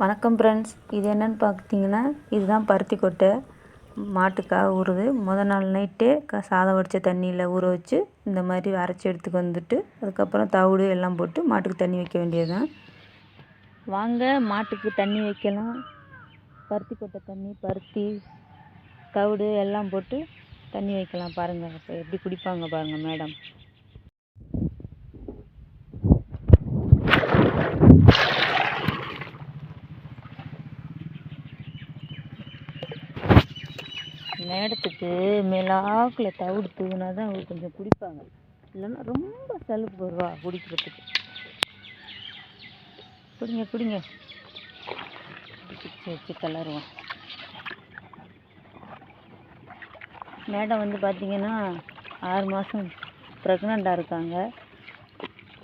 வணக்கம் ஃப்ரெண்ட்ஸ், இது என்னென்னு பார்த்தீங்கன்னா, இதுதான் பருத்தி கொட்டை. மாட்டுக்காக ஊறுது. நாள் நைட்டே சாதம் வடித்த தண்ணியில் ஊற வச்சு இந்த மாதிரி அரைச்சி எடுத்துக்கு வந்துட்டு, அதுக்கப்புறம் தவிடு எல்லாம் போட்டு மாட்டுக்கு தண்ணி வைக்க வேண்டியது தான். வாங்க மாட்டுக்கு தண்ணி வைக்கலாம். பருத்தி கொட்டை தண்ணி, பருத்தி, தவிடு எல்லாம் போட்டு தண்ணி வைக்கலாம். பாருங்கள் இப்போ எப்படி குடிப்பாங்க பாருங்கள் மேடம். மேடத்துக்கு மேலாக்கில் தவிடு தூவினா தான் அவங்க கொஞ்சம் குடிப்பாங்க, இல்லைன்னா ரொம்ப சலுப்பு வருவா குடிக்கிறதுக்கு. குடிங்க குடிங்க, வச்சு கலருவோம். மேடம் பார்த்தீங்கன்னா 6 மாதம் ப்ரெக்னெண்ட்டாக இருக்காங்க.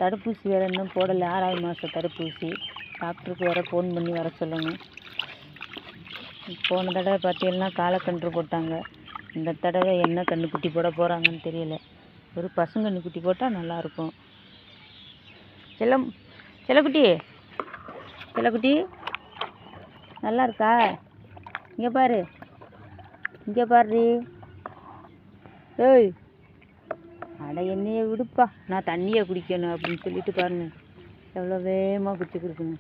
தடுப்பூசி வேறு இன்னும் போடலை. 6வது மாதம் தடுப்பூசி. டாக்டருக்கு வேறு ஃபோன் பண்ணி வர சொல்லுங்கள். போன தடவை பார்த்தீங்கன்னா காலக்கன்று போட்டாங்க. இந்த தடவை என்ன கன்றுக்குட்டி போட போகிறாங்கன்னு தெரியல. ஒரு பசுங்கன்றுக்குட்டி போட்டால் நல்லாயிருக்கும். செல்லக்குட்டி செல்லக்குட்டி நல்லா இருக்கா? இங்கே பாரு, இங்கே பாரு. ஏய், அட என்னையை விடுப்பா, நான் தண்ணியை குடிக்கணும் அப்படின்னு சொல்லிட்டு பாருங்க எவ்வளோ வேகமாக குடிச்சுக்கிருக்குங்க.